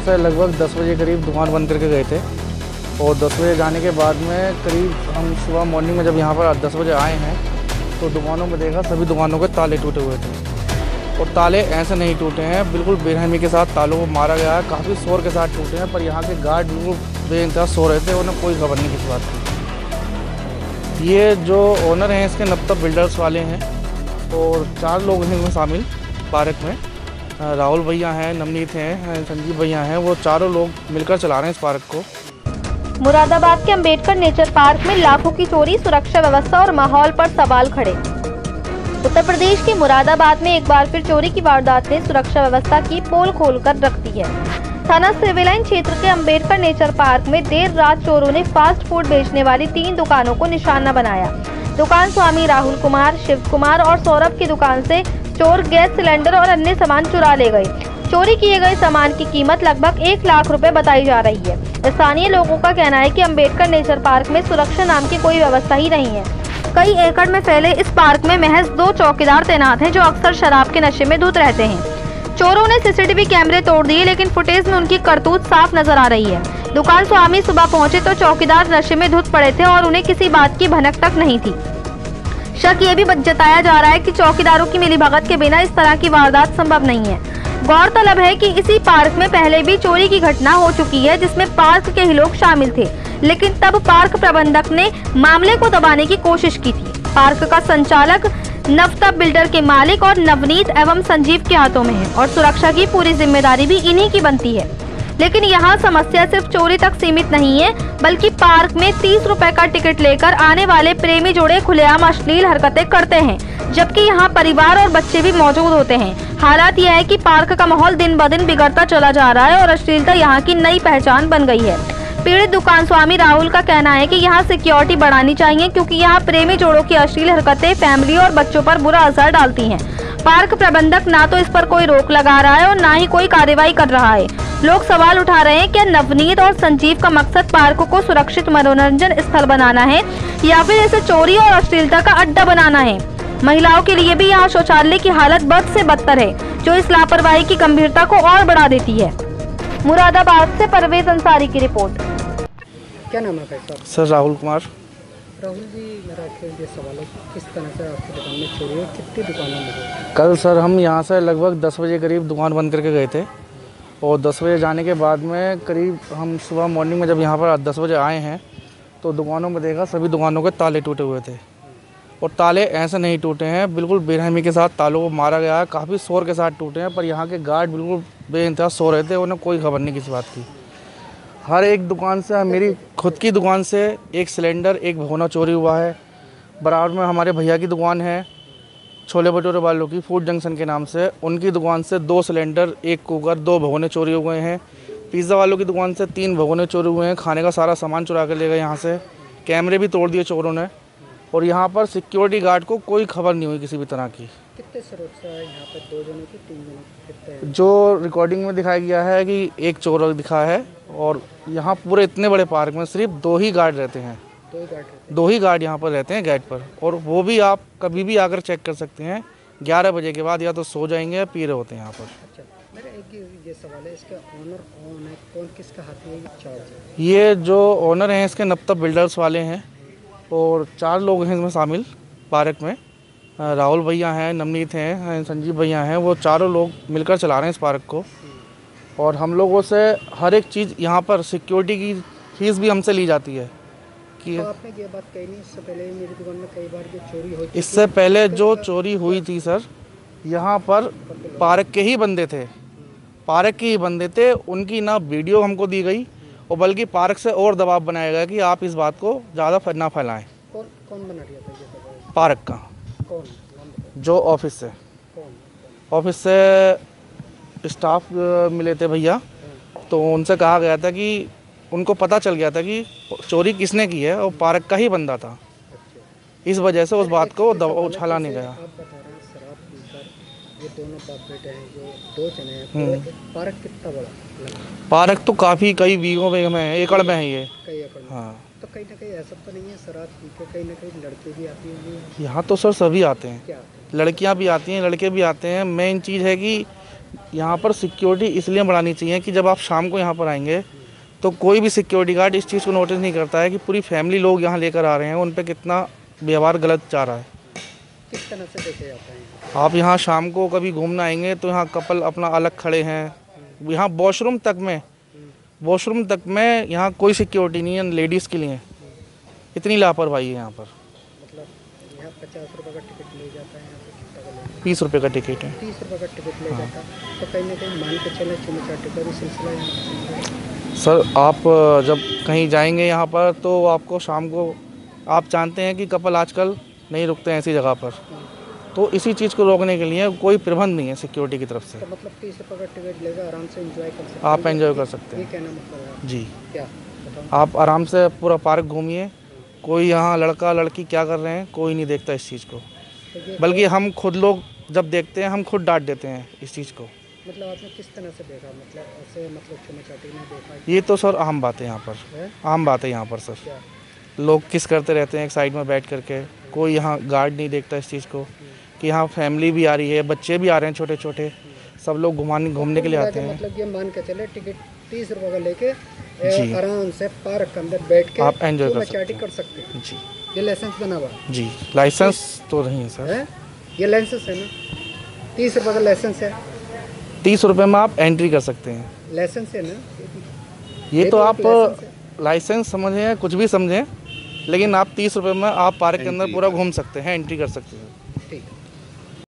से लगभग 10 बजे करीब दुकान बंद करके गए थे और 10 बजे जाने के बाद में करीब हम सुबह मॉर्निंग में जब यहाँ पर 10 बजे आए हैं तो दुकानों में देखा सभी दुकानों के ताले टूटे हुए थे। और ताले ऐसे नहीं टूटे हैं, बिल्कुल बेरहमी के साथ तालों को मारा गया है, काफ़ी शोर के साथ टूटे हैं। पर यहाँ के गार्ड बिल्कुल बेइंतहा सो रहे थे, उन्हें कोई खबर नहीं किस बात की। ये जो ओनर हैं इसके नब्ता बिल्डर्स वाले हैं और 4 लोग हैं इनमें शामिल पार्क में। राहुल भैया हैं, नवनीत हैं, संजीव भैया हैं, वो चारों लोग मिलकर चला रहे हैं इस पार्क को। मुरादाबाद के अंबेडकर नेचर पार्क में लाखों की चोरी, सुरक्षा व्यवस्था और माहौल पर सवाल खड़े। उत्तर प्रदेश के मुरादाबाद में एक बार फिर चोरी की वारदात ने सुरक्षा व्यवस्था की पोल खोलकर रख दी है। थाना सिविल लाइन क्षेत्र के अंबेडकर नेचर पार्क में देर रात चोरों ने फास्ट फूड बेचने वाली 3 दुकानों को निशाना बनाया। दुकान स्वामी राहुल कुमार, शिव कुमार और सौरभ की दुकान से चोर गैस सिलेंडर और अन्य सामान चुरा ले गए। चोरी किए गए सामान की कीमत लगभग 1 लाख रुपए बताई जा रही है। स्थानीय लोगों का कहना है कि अंबेडकर नेचर पार्क में सुरक्षा नाम की कोई व्यवस्था ही नहीं है। कई एकड़ में फैले इस पार्क में महज 2 चौकीदार तैनात हैं जो अक्सर शराब के नशे में धुत रहते हैं। चोरों ने सीसीटीवी कैमरे तोड़ दिए, लेकिन फुटेज में उनकी करतूत साफ नजर आ रही है। दुकान स्वामी सुबह पहुंचे तो चौकीदार नशे में धुत पड़े थे और उन्हें किसी बात की भनक तक नहीं थी। शक ये भी जताया जा रहा है कि चौकीदारों की मिलीभगत के बिना इस तरह की वारदात संभव नहीं है। गौरतलब है कि इसी पार्क में पहले भी चोरी की घटना हो चुकी है जिसमें पार्क के ही लोग शामिल थे, लेकिन तब पार्क प्रबंधक ने मामले को दबाने की कोशिश की थी। पार्क का संचालक नवता बिल्डर के मालिक और नवनीत एवं संजीव के हाथों में है और सुरक्षा की पूरी जिम्मेदारी भी इन्हीं की बनती है। लेकिन यहाँ समस्या सिर्फ चोरी तक सीमित नहीं है, बल्कि पार्क में 30 रुपए का टिकट लेकर आने वाले प्रेमी जोड़े खुलेआम अश्लील हरकतें करते हैं, जबकि यहाँ परिवार और बच्चे भी मौजूद होते हैं। हालात यह है कि पार्क का माहौल दिन ब दिन बिगड़ता चला जा रहा है और अश्लीलता यहाँ की नई पहचान बन गई है। पीड़ित दुकान स्वामी राहुल का कहना है कि यहाँ सिक्योरिटी बढ़ानी चाहिए, क्योंकि यहाँ प्रेमी जोड़ों की अश्लील हरकतें फैमिली और बच्चों पर बुरा असर डालती हैं। पार्क प्रबंधक ना तो इस पर कोई रोक लगा रहा है और ना ही कोई कार्रवाई कर रहा है। लोग सवाल उठा रहे हैं कि नवनीत और संजीव का मकसद पार्क को सुरक्षित मनोरंजन स्थल बनाना है या फिर इसे चोरी और अश्लीलता का अड्डा बनाना है। महिलाओं के लिए भी यहाँ शौचालय की हालत बद से बदतर है, जो इस लापरवाही की गंभीरता को और बढ़ा देती है। मुरादाबाद से परवेज अंसारी की रिपोर्ट। क्या नाम है भाई? सर राहुल कुमार। राहुल जी, मेरा ये सवाल है, किस तरह से आपकी दुकान में चोरी है, कितनी दुकानों में हुई? कल सर हम यहाँ से लगभग 10 बजे करीब दुकान बंद करके गए थे और 10 बजे जाने के बाद में करीब हम सुबह मॉर्निंग में जब यहाँ पर 10 बजे आए हैं तो दुकानों में देखा सभी दुकानों के ताले टूटे हुए थे। और ताले ऐसे नहीं टूटे हैं, बिल्कुल बेरहमी के साथ तालों को मारा गया है, काफ़ी शोर के साथ टूटे हैं। पर यहाँ के गार्ड बिल्कुल बेइंतहा सो रहे थे, उन्हें कोई खबर नहीं किसी बात की। हर एक दुकान से, मेरी खुद की दुकान से 1 सिलेंडर, 1 भगोना चोरी हुआ है। बराबर में हमारे भैया की दुकान है छोले भटूरे वालों की, फूड जंक्शन के नाम से, उनकी दुकान से 2 सिलेंडर, 1 कुकर, 2 भगोने चोरी हुए हैं। पिज़्ज़ा वालों की दुकान से 3 भगोने चोरी हुए हैं। खाने का सारा सामान चुरा कर ले गए यहाँ से। कैमरे भी तोड़ दिए चोरों ने। और यहाँ पर सिक्योरिटी गार्ड को कोई खबर नहीं हुई किसी भी तरह की। कितने सुरक्षा है यहाँ पर? 2 जनों की, 3 जनों की? जो रिकॉर्डिंग में दिखाया गया है कि 1 चोर दिखा है और यहाँ पूरे इतने बड़े पार्क में सिर्फ 2 ही गार्ड रहते हैं। 2 ही गार्ड यहाँ पर रहते हैं गेट पर, और वो भी आप कभी भी आकर चेक कर सकते हैं। 11 बजे के बाद या तो सो जाएंगे या पी रहे होते हैं यहाँ पर। अच्छा, मेरा एक ये सवाल है, इसका ओनर कौन है, कौन किसका हाथ में चार्ज है? ये जो ओनर हैं इसके नब्ता बिल्डर्स वाले हैं और 4 लोग हैं इसमें शामिल पार्क में। राहुल भैया हैं, नवनीत हैं, संजीव भैया हैं, वो चारों लोग मिलकर चला रहे हैं इस पार्क को। और हम लोगों से हर एक चीज़ यहाँ पर सिक्योरिटी की फीस भी हमसे ली जाती है कि तो आपने ये बात कही नहीं, इससे पहले मेरी दुकान में कई बार जो चोरी हुई थी? इससे पहले जो चोरी हुई थी सर, यहाँ पर पार्क के ही बंदे थे, पार्क के ही बंदे थे। उनकी ना वीडियो हमको दी गई और बल्कि पार्क से और दबाव बनाया गया कि आप इस बात को ज़्यादा ना फैलाएं। कौन बना दिया था ये दबाव? पार्क का कौन? जो ऑफिस से, ऑफिस से स्टाफ मिले थे भैया, तो उनसे कहा गया था कि उनको पता चल गया था कि चोरी किसने की है और पार्क का ही बंदा था। इस वजह से उस बात को उछाला नहीं गया। आप बता रहे हैं शराब पीकर ये दोनों बाप बेटे हैं जो 2 जने हैं, तो पार्क कितना बड़ा? पार्क तो काफ़ी कई बीघों में है, एकड़ में है ये। कई एकड़ में? हाँ। तो कहीं ना कहीं ऐसा तो नहीं है शराब पी के कहीं ना कहीं लड़के भी आती होंगी? यहाँ तो सर सभी आते हैं। क्या? लड़कियाँ भी आती हैं, लड़के भी आते हैं। मेन चीज़ है कि यहाँ पर सिक्योरिटी इसलिए बढ़ानी चाहिए कि जब आप शाम को यहाँ पर आएंगे तो कोई भी सिक्योरिटी गार्ड इस चीज़ को नोटिस नहीं करता है कि पूरी फैमिली लोग यहाँ लेकर आ रहे हैं, उन पे कितना व्यवहार गलत जा रहा है। किस तरह से देखे जाता है? आप यहाँ शाम को कभी घूमना आएंगे तो यहाँ कपल अपना अलग खड़े हैं, यहाँ वॉशरूम तक में यहाँ कोई सिक्योरिटी नहीं है लेडीज़ के लिए। इतनी लापरवाही है यहाँ पर। मतलब यहाँ 50 रुपये का टिकट ले जाता है, यहाँ पे कितना का लेते हैं? 30 रुपये का टिकट है। 30 रुपये का टिकट ले जाता है। तो कहीं ना कहीं मान के चले चुमा चाटी का भी सिलसिला है। सर आप जब कहीं जाएंगे यहाँ पर तो आपको शाम को, आप जानते हैं कि कपल आजकल नहीं रुकते हैं ऐसी जगह पर, तो इसी चीज़ को रोकने के लिए कोई प्रबंध नहीं है सिक्योरिटी की तरफ से। तो मतलब 30 रुपये का टिकट लेगा, आराम से एंजॉय कर सकते हैं। आप एंजॉय कर सकते ये हैं कहना मतलब है जी। क्या बताओ? आप आराम से पूरा पार्क घूमिए, कोई यहाँ लड़का लड़की क्या कर रहे हैं कोई नहीं देखता इस चीज़ को, तो ये बल्कि हम खुद लोग जब देखते हैं हम खुद डांट देते हैं इस चीज़ को। मतलब आपने किस तरह से देखा? मतलब ऐसे मतलब चुमा चाटी नहीं देखा ये तो सर आम बात है यहाँ पर, है? आम बात है यहाँ पर सर। क्या? लोग किस करते रहते हैं एक साइड में बैठ करके, कोई यहाँ गार्ड नहीं देखता इस चीज़ को कि यहाँ फैमिली भी आ रही है, बच्चे भी आ रहे हैं छोटे छोटे, सब लोग घूमने के लिए आते हैं। मतलब ये मान के चले टिकट 30 रुपये का लेके जी। आराम से पार्क के अंदर बैठ के आप एंजॉय कर चुमा चाटी सकते कर सकते हैं। जी ये लाइसेंस बना हुआ जी। लाइसेंस तो नहीं है सर। है? ये लाइसेंस है ना? 30 रुपये का लाइसेंस है। 30 रुपये में आप एंट्री कर सकते हैं। लाइसेंस है ना? ये तो भी आप एक लाइसेंस है। लाइसेंस समझें कुछ भी समझें, लेकिन आप 30 रुपये में आप पार्क के अंदर पूरा घूम सकते हैं, एंट्री कर सकते हैं।